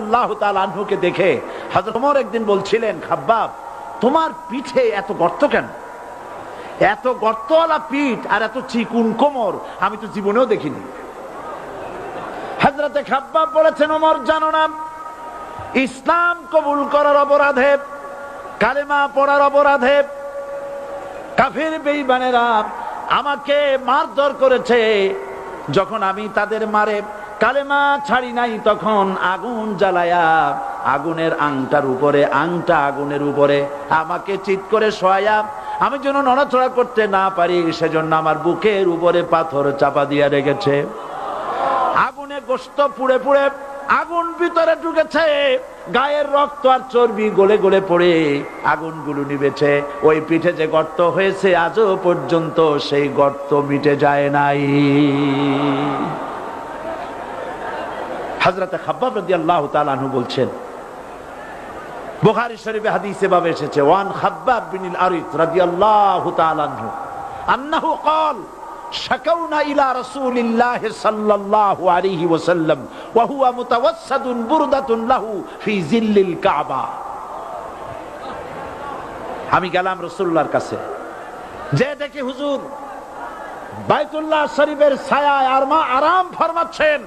আল্লাহ তাআলা আনহুকে দেখে হযরত ওমর একদিন বলছিলেন, খাব্বাব তোমার পিঠে এত গর্ত কেন? এত গর্তওয়ালা পিঠ আর এত চিকুন কোমর আমি তো জীবনেও দেখিনি। হযরতে খাব্বাব বলেছেন, ওমর জানো না, ইসলাম কবুল করার অপরাধে, কালেমা পড়ার অপরাধে কাফির বেঈমানেরা আমাকে মারধর করেছে। যখন আমি তাদের মারে কালেমা ছাড়ি নাই, তখন আগুন জ্বালায়া আগুনের আংটার উপরে, আংটা আগুনের উপরে আমাকে চিৎ করে শোয়ায়া, আমি যেন নড়াচড়া করতে না পারি সেজন্য আমার বুকের উপরে পাথর চাপা দিয়া রেখেছে। আগুনে গোশত পুড়ে পুড়ে আগুন ভিতরে ঢুকেছে, গায়ের রক্ত আর চর্বি গলে গলে পড়ে আগুনগুলো নিভেছে। ওই পিঠে যে গর্ত হয়েছে আজও পর্যন্ত সেই গর্ত মিটে যায় নাই। হযরতে খাব্বাব রাদিয়াল্লাহু তাআলা আনহু বলছেন, বুখারী শরীফে হাদিসে ভাবে এসেছে, ওয়ান খাব্বাব বিনুল আরিত রাদিয়াল্লাহু তাআলা আনহু আন্নাহু ক্বাল শাকাউনা ইলা রাসূলিল্লাহ সাল্লাল্লাহু আলাইহি ওয়াসাল্লাম ওয়া হুয়া মুতাওয়াসসাদুন বুরদাতুন লাহু ফি জিল্লিল কাবা। আমি গেলাম রাসূলুল্লাহর কাছে, যে দেখি হুজুর বাইতুল্লাহ শরীফের ছায়ায় আরাম ফরমাচ্ছেন।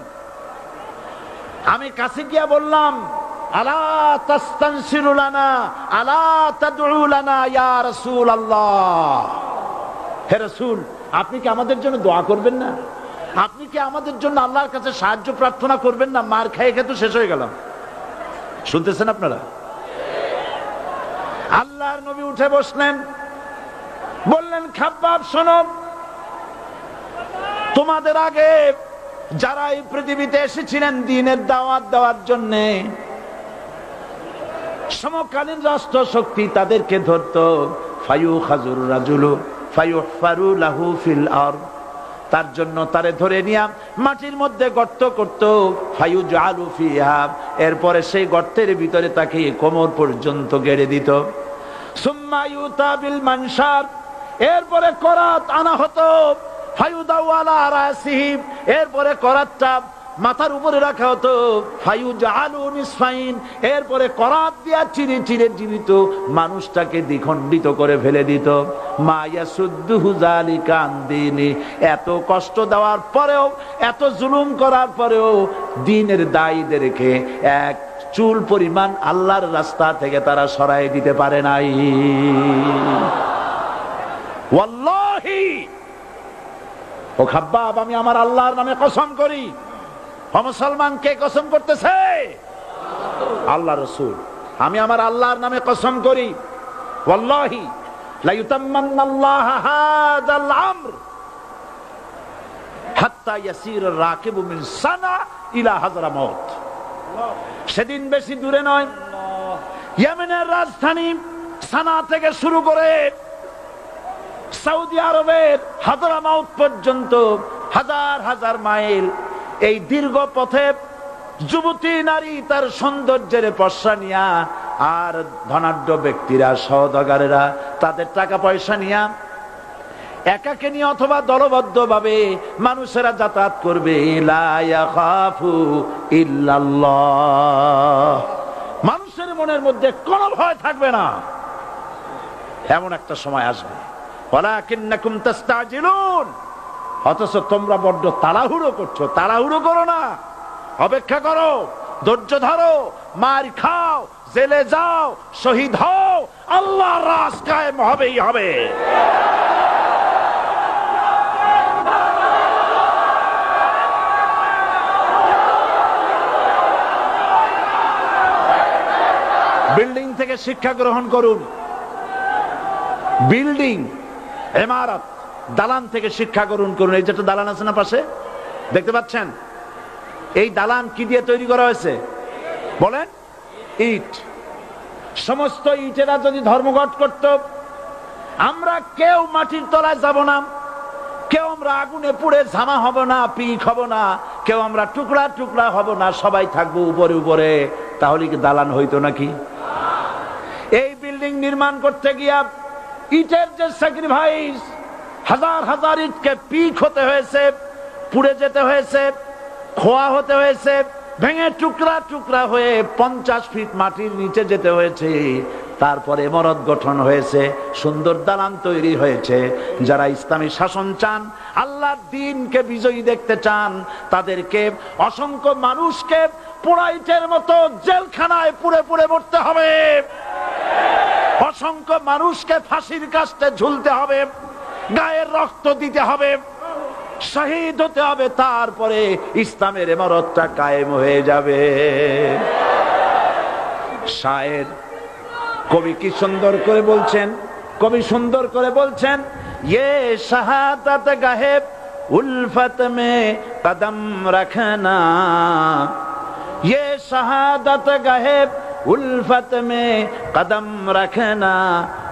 আমি কাছে গিয়া বললাম, আলা তাস্তানসিরু লানা আলা তাদউ লানা ইয়া রাসূলুল্লাহ, হে রাসূল আপনি কি আমাদের জন্য দোয়া করবেন না? আপনি কি আমাদের জন্য আল্লাহর কাছে সাহায্য প্রার্থনা করবেন না? মার খেয়ে খেয়ে তো শেষ হয়ে গেলাম। শুনতেছেন আপনারা? আল্লাহর নবী উঠে বসলেন, বললেন, খাব্বাব শোনো, তোমাদের আগে যারা এই পৃথিবীতে এসেছিলেন দ্বীনের দাওয়াত দেওয়ার জন্য, সমকালীন রাষ্ট্র শক্তি তাদেরকে ধরতো, ফায়ুখাজুর রাজুলু ফায়ুহফারু লাহু ফিল আরদ, তার জন্য তারে ধরে নিয়া মাটির মধ্যে গর্ত করত, ফায়ুজআলু ফিহা, এরপরে সেই গর্তের ভিতরে তাকে কোমর পর্যন্ত গেড়ে দিত। সুম্মা ইউতা বিল মানশার, এরপরে করাত আনা হতো, ফায়ুদাউ আলা রাসিহি, এরপরে করাতটা মাথার উপরে রাখা হতো, ফায়ুজআলু নিসফাইন, এরপরে করাত দিয়া চিরে চিরে জীবিত মানুষটাকে দ্বিখণ্ডিত করে ফেলে দিত। মা ইয়াসুদ্দুহু যালিকা আন দীনি, এত কষ্ট দেওয়ার পরেও, এত জুলুম করার পরেও দ্বীনের দায়ীদেরকে এক চুল পরিমাণ আল্লাহর রাস্তা থেকে তারা সরাই দিতে পারে নাই। ওয়াল্লাহি, ও খাব্বাব, আমি আমার আল্লাহর নামে কসম করি। মুসলমান কে কসম করতেছে? আল্লাহ রাসূল। আমি আমার আল্লাহর নামে কসম করি, ওয়াল্লাহি লা ইউতাম্মান্নাল্লাহু হাযাল আমর হাত্তা ইয়াসির রাকিবু মিন সানা ইলা হাযরামাউত। সেদিন বেশি দূরে নয়, ইয়েমেনের রাজধানী সানা থেকে শুরু করে সৌদি আরবের হাযরামাউত পর্যন্ত হাজার হাজার মাইল, এই দীর্ঘ পথে যুবতী নারী তার সৌন্দর্যের পশ্চা নিয়া, আর ধনাঢ্য ব্যক্তিরা সওদাগরেরা তাদের টাকা পয়সা নিয়া একাকে নিয়ে অথবা দলবদ্ধ ভাবে মানুষেরা যাতায়াত করবে। লা ইয়াখাফু ইল্লাল্লাহ, মানুষের মনের মধ্যে কোনো ভয় থাকবে না। এমন একটা সময় আসবে, ওয়ালাকিন্নাকুম তাস্তাজিলুন, অথচ তোমরা বড্ড তাড়াহুড়ো করছো। তাড়াহুড়ো করো না, অপেক্ষা করো, ধৈর্য ধরো, মার খাও, জেলে যাও, শহীদ হও, আল্লাহর রাজ কায়েম হবেই হবে। বিল্ডিং থেকে শিক্ষা গ্রহণ করুন। বিল্ডিং, ইমারত, দালান থেকে শিক্ষা গ্রহণ করুন। এই যেটা দালান আছে না পাশে, দেখতে পাচ্ছেন, এই দালান কি দিয়ে তৈরি করা হয়েছে বলেন? ইট। সমস্ত ইটেরা যদি ধর্মঘট করত, আমরা কেউ মাটির তলায় যাব না, কেউ আমরা আগুনে পুড়ে ঝামা হব না, পিক হব না, কেউ আমরা টুকরা টুকরা হব না, সবাই থাকবো উপরে উপরে, তাহলে কি দালান হইতো নাকি? এই বিল্ডিং নির্মাণ করতে গিয়া ইটের যে স্যাক্রিফাইস, হাজার হাজার ইটকে পিক হতে হয়েছে, পুড়ে যেতে হয়েছে, খোয়া হতে হয়েছে, ভেঙে টুকরা টুকরা হয়ে 50 ফিট মাটির নিচে যেতে হয়েছে। তারপরে ইমারত গঠন হয়েছে, সুন্দর দালান তৈরি হয়েছে। যারা ইসলামী শাসন চান, আল্লাহর দ্বীনকে বিজয়ী দেখতে চান, তাদেরকে অসংখ্য মানুষকে পোড়াইটের মতো জেলখানায় পুড়ে পুড়ে মরতে হবে, অসংখ্য মানুষকে ফাঁসির কাস্তে ঝুলতে হবে, গায়ের রক্ত দিতে হবে, শহীদ হতে হবে, তারপরে ইসলামের ইমারতটা কায়েম হয়ে যাবে। শায়ের কবি কি সুন্দর করে বলছেন, কবি সুন্দর করে বলছেন, ये शहादत गाहे उल्फत में कदम रखना, ये शहादत गाहे उल्फत में कदम रखना,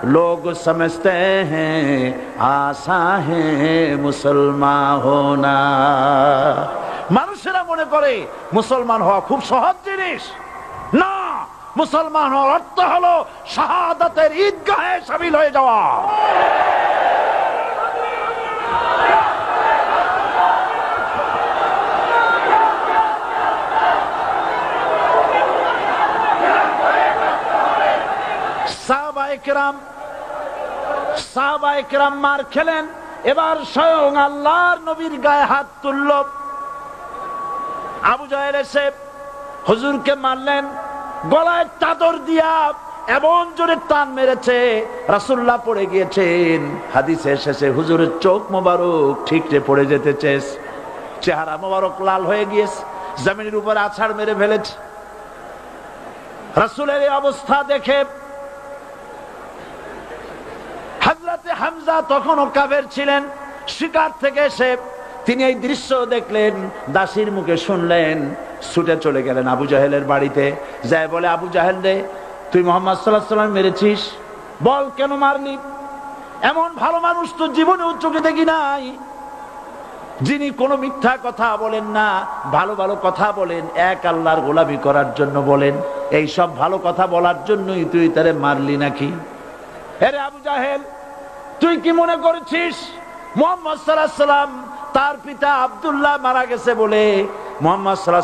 लोग समझते हैं आसा है मुसलमान होना। মানুষেরা মনে করে মুসলমান হওয়া খুব সহজ জিনিস। না, মুসলমান হওয়ার অর্থ হলো শাহাদাতের ঈদগাহে শামিল হয়ে যাওয়া। সাহাবায়ে কেরাম মার খেলেন, এবার স্বয়ং আল্লাহর নবীর গায়ে হাত তুলল। আবু জাহেল এসে হুজুরকে মারলেন, গলায় চাদর দিয়া এমন জোরে টান মেরেছে, রাসূলুল্লাহ পড়ে গিয়েছেন। হাদিসে এসেছে হুজুরের চোখ মোবারক ঠিকরে পড়ে যেতেছে, চেহারা মোবারক লাল হয়ে গিয়েছে, জমিনের উপর আছাড় মেরে ফেলেছে। রাসূলের এই অবস্থা দেখে হযরতে হামজা তখনও কাফের ছিলেন, শিকার থেকে এসে তিনি এই দৃশ্য দেখলেন, দাসীর মুখে শুনলেন, ছুটে চলে গেলেন আবু জাহেলের বাড়িতে। যায় বলে, আবু জাহেল রে, তুই মুহাম্মদ সাল্লাল্লাহু আলাইহি ওয়াসাল্লাম মেরেছিস, বল কেন মারলি? এমন ভালো মানুষ তো জীবনে চোখে দেখি নাই, যিনি কোনো মিথ্যা কথা বলেন না, ভালো ভালো কথা বলেন, এক আল্লাহর গোলামি করার জন্য বলেন। এই সব ভালো কথা বলার জন্যই তুই তারে মারলি নাকি? আরে আবু জাহেল, তুই কি মনে করেছিস মুহাম্মদ সাল্লাল্লাহু আলাইহি ওয়াসাল্লাম তার পিতা আব্দুল্লাহ মারা গেছে বলে মুহাম্মদ সাল্লাল্লাহু